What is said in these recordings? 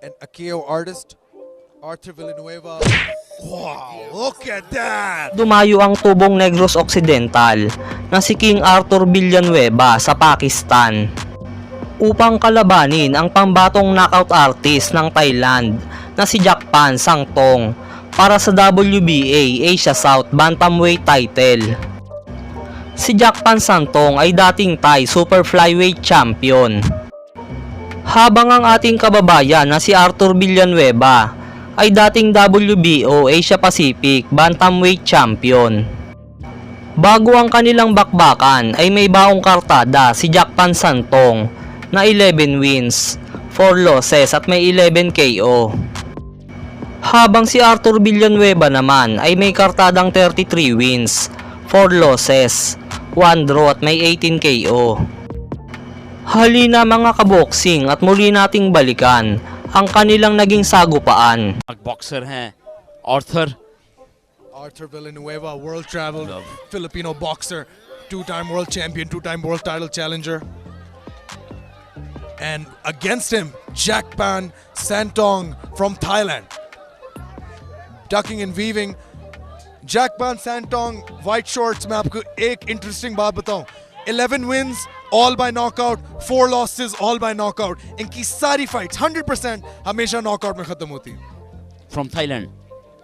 an Akio artist, Arthur Villanueva. Wow, look at that! Dumayo ang tubong Negros Occidental na si King Arthur Villanueva sa Pakistan upang kalabanin ang pambatong knockout artist ng Thailand na si Jakpan Sangtong para sa WBA Asia South Bantamweight title. Si Jakpan Sangtong ay dating Thai Super Flyweight Champion, habang ang ating kababayan na si Arthur Villanueva ay dating WBO Asia Pacific Bantamweight Champion. Bago ang kanilang bakbakan ay may baong kartada si Jakpan Sangtong na 11 wins, 4 losses at may 11 KO. Habang si Arthur Villanueva naman ay may kartadang 33 wins, 4 losses, 1 draw at may 18 KO. Halina mga kaboksing at muli nating balikan ang kanilang naging sagupaan. Boxer हैं Arthur Villanueva, world traveled Filipino boxer, two-time world champion, two-time world title challenger. And against him, Jakpan Santong from Thailand. Ducking and weaving. Jakpan Santong, white shorts, मैं आपको एक interesting बात बताऊं. 11 wins, all by knockout, 4 losses, all by knockout. इनकी सारी fights 100% हमेशा knockout में खत्म होती हैं. फ्रॉम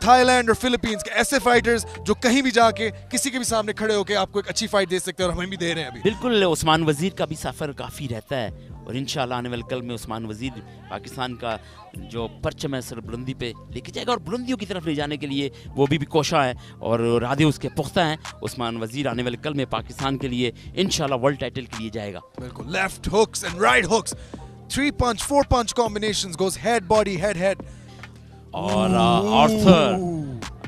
थाईलैंड और फिलीपींस के ऐसे फाइटर्स जो कहीं भी जाके किसी के भी सामने खड़े होके आपको एक अच्छी फाइट दे सकते हैं और हमें भी दे रहे हैं अभी. बिल्कुल उस्मान वजीर का भी सफ़र काफ़ी रहता है और इंशाल्लाह आने वाले कल में उस्मान वजीर पाकिस्तान का जो परचम है सर बुलंदी पे लेके जाएगा और बुलंदियों की तरफ ले जाने के लिए वो भी कोशा है और इरादे उसके पुख्ता हैं. उस्मान वजीर आने वाले कल में पाकिस्तान के लिए इंशाल्लाह वर्ल्ड टाइटल के लिए जाएगा. बिल्कुल. Left hooks and right hooks, 3 punch 4 punch combinations, goes head body head. और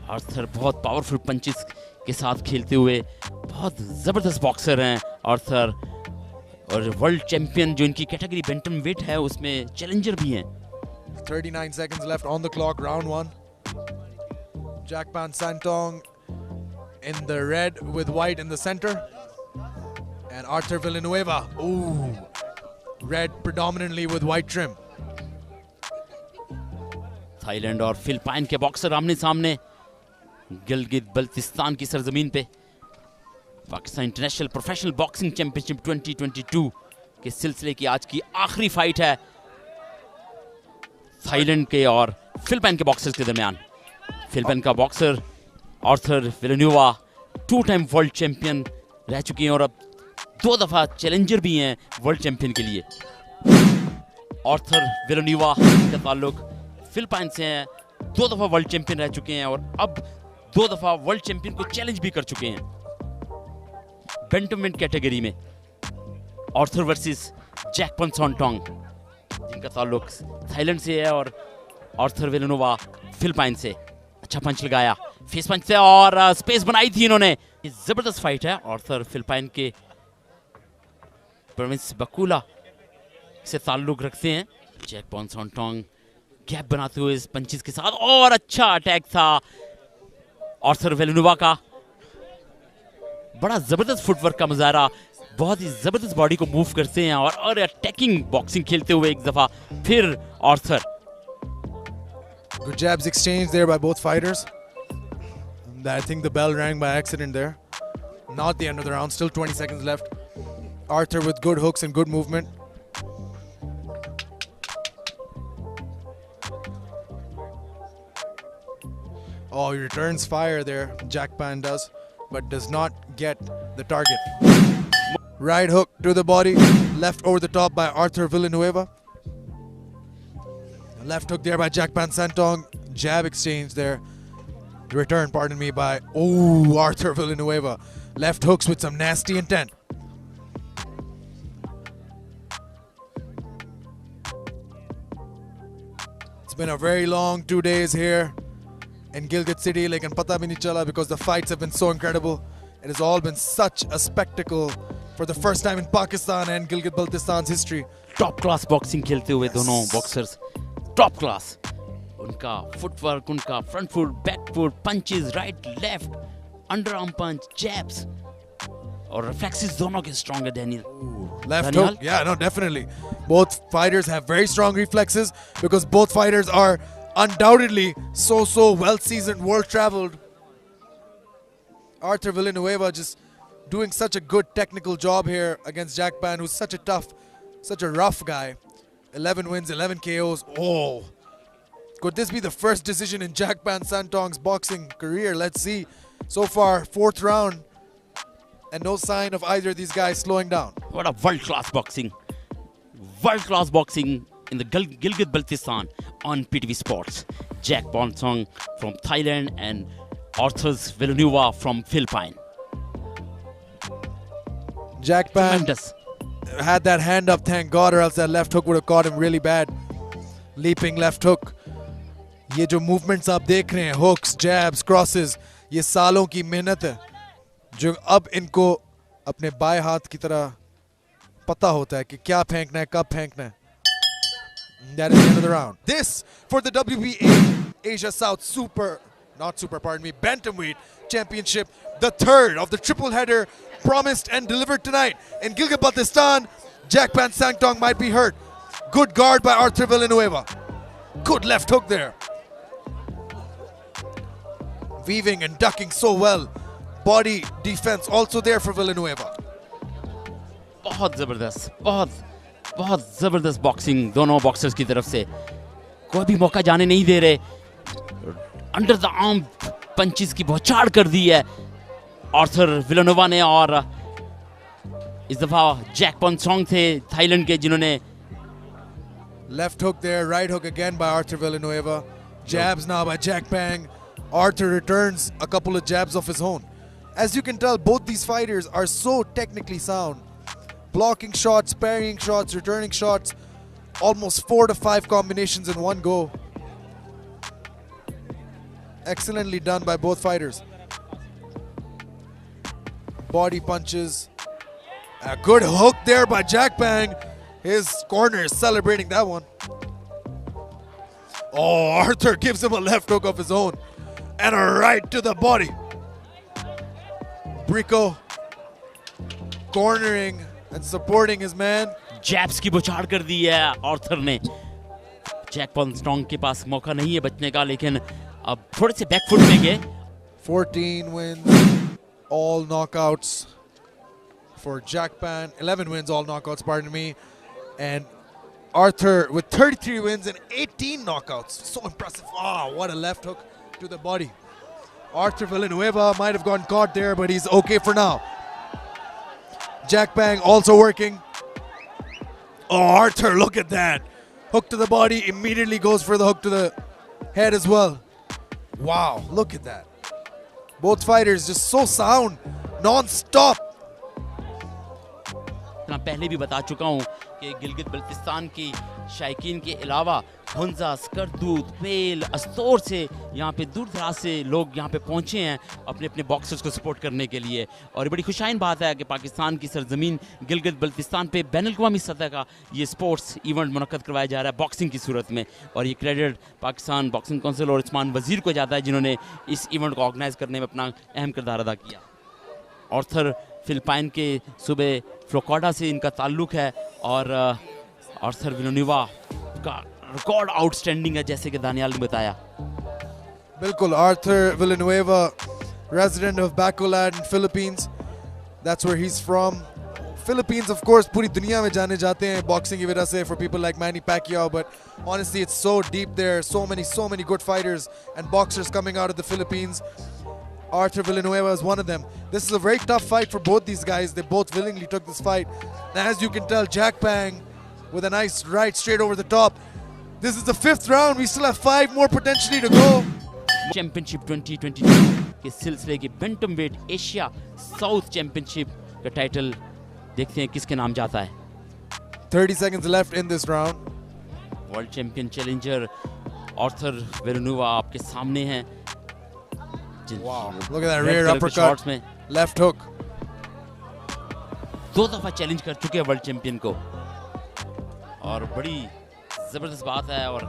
आर्थर बहुत पावरफुल पंचेस के साथ खेलते हुए बहुत ज़बरदस्त बॉक्सर हैं आर्थर, और वर्ल्ड चैंपियन जो इनकी कैटेगरी बेंटम वेट है उसमें चैलेंजर भी हैं. 39 seconds left on the clock, round 1. Jakpan Santong in the red with white in the center. And Arthur Villanueva, red predominantly with white trim. Thailand और Philippine के boxer आमने सामने गिलगित बल्तिस्तान की सरजमीन पे. Pakistan international professional boxing championship 2022 के सिलसिले की आज की आखिरी फाइट है थाईलैंड के और फिलिपाइन के बॉक्सर्स के दरमियान. फिलिपाइन का boxer Arthur Villanueva 2 time world champion रह चुके हैं और अब 2 दफा चैलेंजर भी हैं वर्ल्ड चैंपियन के लिए. आर्थर विलानुएवा का ताल्लुक फिलिपाइन से हैं, 2 दफा वर्ल्ड चैंपियन रह चुके हैं और अब 2 दफा वर्ल्ड चैंपियन को चैलेंज भी कर चुके हैं बेंटमवेट कैटेगरी में. आर्थर वर्सेस जैकपन सैंटोंग जिनका ताल्लुक थाईलैंड से है और आर्थर विलानुएवा फिलिपाइन से. अच्छा पंच लगाया, फेस पंच से और स्पेस बनाई थी इन्होंने. जबरदस्त फाइट है. आर्थर फिलिपाइन के प्रोविंस बकूला से ताल्लुक रखते हैं. जैकपन सैंटोंग गैप बनाते हुए इस पंचेस के साथ, और अच्छा अटैक था आर्थर विलानुएवा का. बड़ा जबरदस्त फुटवर्क का मुजाहरा, बहुत ही जबरदस्त बॉडी को मूव करते हैं और अटैकिंग बॉक्सिंग खेलते हुए एक दफा फिर Arthur. Good jabs exchanged there by both fighters. I think the bell rang by accident there. Not the end of the round, still 20 seconds left. Arthur with good hooks and good movement. Oh, he returns fire there, Jakpan does, but does not get the target. Right hook to the body, left over the top by Arthur Villanueva. Left hook there by Jakpan Santong. Jab exchange there. Return, pardon me, by Arthur Villanueva. Left hooks with some nasty intent. It's been a very long 2 days here in Gilgit City, lekin pata bhi nahi chala because the fights have been so incredible. It has all been such a spectacle for the first time in Pakistan and Gilgit-Baltistan's history. Top class boxing खेलते हुए दोनों boxers top class. उनका footwork, उनका front foot, back foot, punches, right left, under arm punch, jabs और reflexes दोनों के strong है Daniel. Left Daniel? hook, yeah, no, definitely. Both fighters have very strong reflexes because both fighters are undoubtedly so well seasoned, world traveled. Arthur Villanueva just doing such a good technical job here against Jack Ban, who's such a tough, such a rough guy. 11 wins, 11 KOs. Oh, could this be the first decision in Jack Ban Santong's boxing career? Let's see. So far, 4th round, and no sign of either of these guys slowing down. What a world-class boxing. World-class boxing in the Gilgit-Baltistan on PTV Sports. Jack Bonsong from Thailand and Arthur Villanueva from Philippines. Jack Ban Tremendous. had that hand up, thank God, or else that left hook would have caught him really bad. Leaping left hook. ये जो movements आप देख रहे हैं, hooks, jabs, crosses, ये सालों की मेहनत है जो अब इनको अपने बाएं हाथ की तरह पता होता है कि क्या फेंकना है, कब फेंकना है. That is the end of the round. This for the WBA Asia South Bantamweight Championship, the third of the triple header promised and delivered tonight. In Gilgit-Baltistan, Jack Ban Santong might be hurt. Good guard by Arthur Villanueva. Good left hook there. Weaving and ducking so well. Body defense also there for Villanueva. बहुत जबरदस्त boxing दोनों boxers की तरफ से. कोई भी मौका जाने नहीं दे रहे. अंडर द आर्म पंचेस की बौछार कर दी है आर्थर विलानोवा ने. और इस दफा जैक बॉन्सोंग थे थाईलैंड के जिन्होंने Left hook there, right hook again by Arthur Villanueva. Jabs now by Jack Bang. Arthur returns a couple of jabs of his own. As you can tell, both these fighters are so technically sound. Blocking shots, parrying shots, returning shots. Almost 4 to 5 combinations in one go. Excellently done by both fighters. Body punches. A good hook there by Jack Bang. His corner is celebrating that one. Oh, Arthur gives him a left hook of his own. And a right to the body. Brico cornering and supporting his man. Jabs की बौछार कर दी है Arthur ने. Jack बॉन्सोंग के पास मौका नहीं है बचने का, लेकिन अब थोड़े से बैकफुट में गए. 14 wins, all knockouts for Jack Ban. 11 wins, all knockouts, pardon me. And Arthur with 33 wins and 18 knockouts. So impressive. Ah, what a left hook to the body. Arthur Villanueva might have gotten caught there, but he's okay for now. Jack Bang also working. Oh, Arthur, look at that. Hook to the body, immediately goes for the hook to the head as well. Wow, look at that. Both fighters just so sound, non-stop. मैं पहले भी बता चुका हूँ कि गिलगित बल्तिस्तान की शायकीन के अलावा हुंजा, स्कर्दूद, पेल, अस्तोर से यहाँ पे दूर दराज से लोग यहाँ पे पहुँचे हैं अपने अपने बॉक्सर्स को सपोर्ट करने के लिए. और बड़ी खुशाइन बात है कि पाकिस्तान की सरजमीन गिलगित बल्तिस्तान पे बैनुल-अक़वामी सतह का ये स्पोर्ट्स इवेंट मुनक्कद करवाया जा रहा है बॉक्सिंग की सूरत में. और ये क्रेडिट पाकिस्तान बॉक्सिंग काउंसिल और उस्मान वज़ीर को जाता है जिन्होंने इस इवेंट को ऑर्गेनाइज़ करने में अपना अहम किरदार अदा किया. आर्थर फिलिपाइन के सूबे फ्लोरिडा से इनका ताल्लुक है और आर्थर विलानोवा का रिकॉर्ड आउटस्टैंडिंग है जैसे कि दानियाल ने बताया. बिल्कुल, Arthur Villanueva, resident of Bacolod in Philippines. That's where he's from. Philippines, of course, पूरी दुनिया में जाने जाते हैं boxing की वजह से for people like Manny Pacquiao, but honestly it's so deep there, so many good fighters and boxers coming out of the Philippines. Arthur Villanueva is one of them. This is a very tough fight for both these guys. They both willingly took this fight. And as you can tell, Jack Bang with a nice right straight over the top. This is the 5th round. We still have 5 more potentially to go. Championship 2022 के सिलसिले की bantamweight Asia south championship का title देखते हैं किसके नाम जाता है. 30 seconds left in this round. World champion challenger Arthur Villanova आपके सामने हैं. Wow, look at that rear uppercut, left hook. 2 दफा चैलेंज कर चुके हैं वर्ल्ड चैंपियन को और बड़ी जबरदस्त बात है. और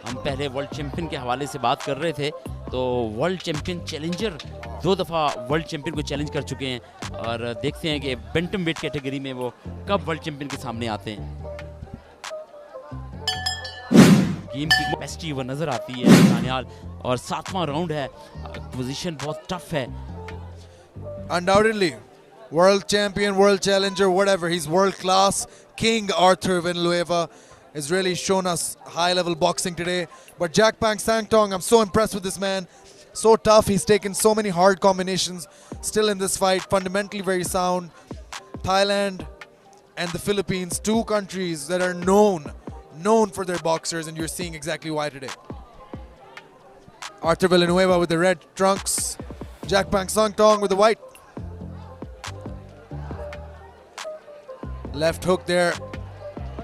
हम पहले वर्ल्ड चैंपियन के हवाले से बात कर रहे थे, तो वर्ल्ड चैंपियन चैलेंजर 2 दफ़ा वर्ल्ड चैंपियन को चैलेंज कर चुके हैं और देखते हैं कि बेंटम वेट कैटेगरी में वो कब वर्ल्ड चैंपियन के सामने आते हैं। गेम की कैपेसिटी वो नज़र आती है दानियाल, और 7वां राउंड है, पोजीशन बहुत टफ है। Undoubtedly, world champion, world challenger, whatever. He's world class. King Arthur Villanueva has really shown us high level boxing today. But Jackpang Sangtong, I'm so impressed with this man. So tough. He's taken so many hard combinations. Still in this fight, fundamentally very sound. Thailand and the Philippines, 2 countries that are known for their boxers, and you're seeing exactly why today. Arthur Villanueva with the red trunks. Jackpang Sangtong with the white. Left hook there.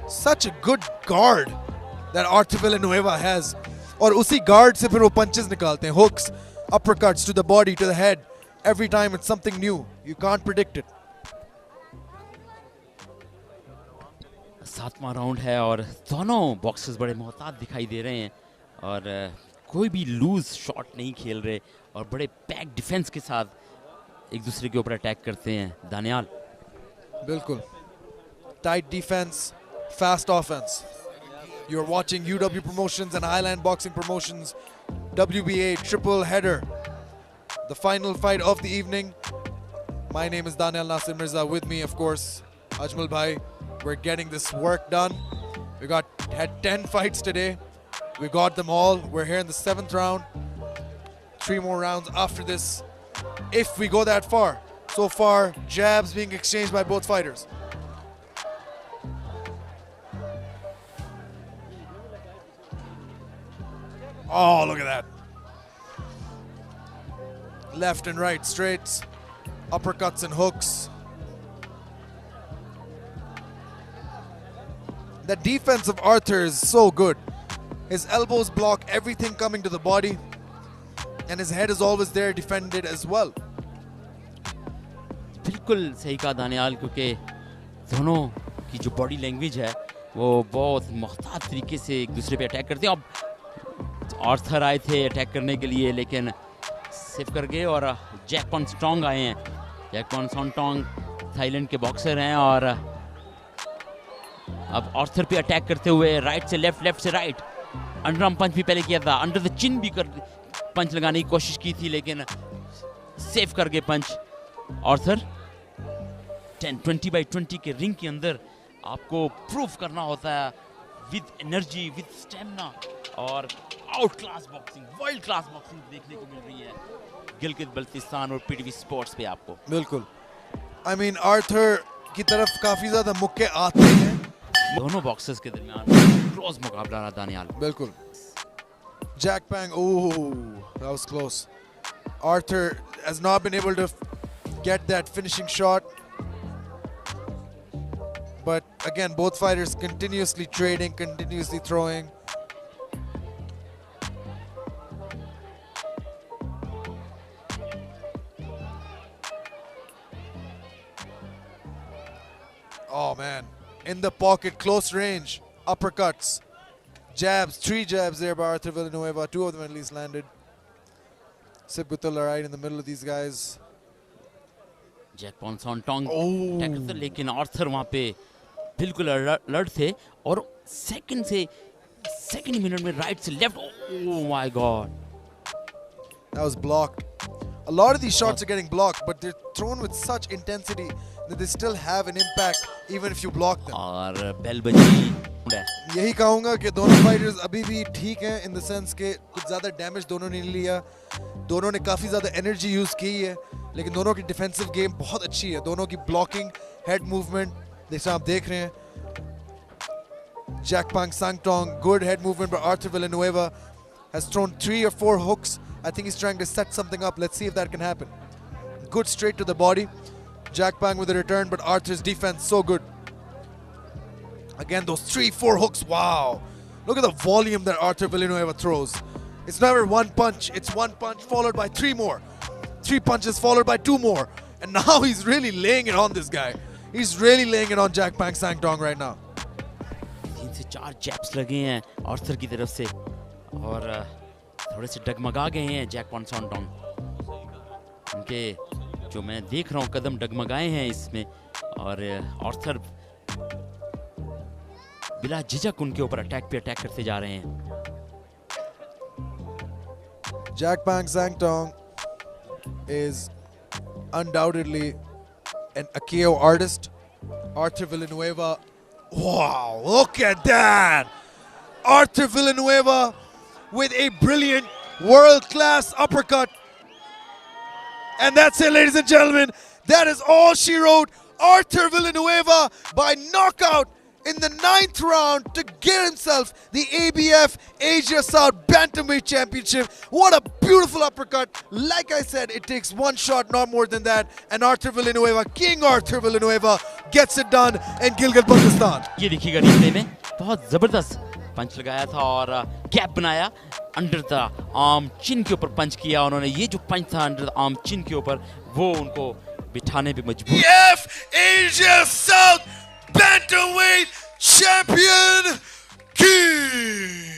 Such a good guard that Arthur Villanueva has. और उसी guard से फिर वो punches निकालते हैं. Hooks, uppercuts to the body, to the head. Every time it's something new. You can't predict it. 7वां round है और दोनों बॉक्सर्स बड़े मोहतात दिखाई दे रहे हैं और कोई भी लूज शॉट नहीं खेल रहे और बड़े पैक डिफेंस के साथ एक दूसरे के ऊपर अटैक करते हैं। दानियाल, बिल्कुल. Tight defense, fast offense. You're watching UW Promotions and Highland Boxing Promotions WBA triple header. The final fight of the evening. My name is Daniel Nasir Mirza. With me, of course, Ajmal Bhai. We're getting this work done. Had 10 fights today. We got them all. We're here in the 7th round. 3 more rounds after this, if we go that far. So far, jabs being exchanged by both fighters. Oh, look at that. Left and right straights, uppercuts and hooks. The defense of Arthur is so good. His elbows block everything coming to the body, and his head is always there defended as well. बिल्कुल सही कहा दानियाल, क्योंकि दोनों की जो body language है वो बहुत मुख्तलिफ तरीके से एक दूसरे पे अटैक करते हैं। अब आर्थर आए थे अटैक करने के लिए लेकिन सेव कर गए, और जैकपॉन स्ट्रॉन्ग आए हैं। जैकपॉन स्ट्रॉन्ग थाईलैंड के बॉक्सर हैं और अब आर्थर पे अटैक करते हुए राइट से लेफ्ट, लेफ्ट से राइट। अंडरआर्म पंच भी पहले किया था, अंडर द चिन भी पंच लगाने की कोशिश की थी लेकिन सेव कर गए पंच आर्थर। 20x20 के रिंग के अंदर आपको प्रूफ करना होता है विद एनर्जी, विद स्टेमिना, और out class boxing, world class boxing देखने को मिल रही है गिलगित बल्तिस्तान और पीटीवी स्पोर्ट्स पे आपको। बिल्कुल. I mean, आर्थर की तरफ काफी ज्यादा मुक्के आते हैं. दोनों बॉक्सर्स के दरमियान क्लोज मुकाबला रहा दानियाल। बिल्कुल. Jackpang, oh, that was close. Arthur has not been able to get that finishing shot. But again, both fighters continuously trading, continuously throwing. Oh man, in the pocket, close range, uppercuts, jabs, 3 jabs there by Arthur Villanueva, 2 of them at least landed. Sibgutul right in the middle of these guys. जैकपॉन सॉन्टोंग attack करते, लेकिन Arthur वहाँ पे बिल्कुल alert थे और second minute में राइट से left, oh my god, that was blocked. A lot of these shots are getting blocked, but they're thrown with such intensity that they still have an impact even if you block them. और bell बजी। यही कहूंगा कि दोनों fighters अभी भी ठीक हैं इन द सेंस के कुछ ज़्यादा डैमेज दोनों ने नहीं लिया, दोनों ने काफ़ी ज़्यादा एनर्जी यूज़ की है, लेकिन दोनों की डिफेंसिव गेम बहुत अच्छी है, दोनों की ब्लॉकिंग, हेड मूवमेंट जैसे आप देख रहे हैं. Jackpang Sangtong, good head movement, but Arthur Villanueva has thrown 3 or 4 hooks. I think he's trying to set something up. Let's see if that can happen. Good straight to the body. Jackpang with a return, but Arthur's defense so good. Again, those 3-4 hooks, wow. Look at the volume that Arthur Villanueva throws. It's never one punch, it's one punch followed by 3 more. 3 punches followed by 2 more. And now he's really laying it on this guy. He's really laying it on Jackpang Sangtong right now. 3 से 4 jabs लगे हैं Arthur की तरफ से, और थोड़े से डगमगा गए हैं जैक पॉन सैंटोंग। उनके जो मैं देख रहा हूँ कदम डगमगाए हैं इसमें, और आर्थर बिला झिझक उनके ऊपर अटैक पे अटैक करते जा रहे हैं। Jackpang Sangtong is undoubtedly an Akio artist. Arthur Villanueva, wow, look at that! Arthur Villanueva with a brilliant world-class uppercut. And that's it, ladies and gentlemen. That is all she wrote. Arthur Villanueva by knockout in the 9th round to get himself the ABF Asia South Bantamweight Championship. What a beautiful uppercut. Like I said, it takes one shot, not more than that. And Arthur Villanueva, King Arthur Villanueva, gets it done in Gilgit-Baltistan. ये देखिएगा replay में बहुत जबरदस्त पंच लगाया था और gap बनाया, under the arm चिन के ऊपर पंच किया उन्होंने। ये जो पंच था अंडर द आर्म चिन के ऊपर, वो उनको बिठाने पे मजबूर। ABF Asia South Bantamweight Champion King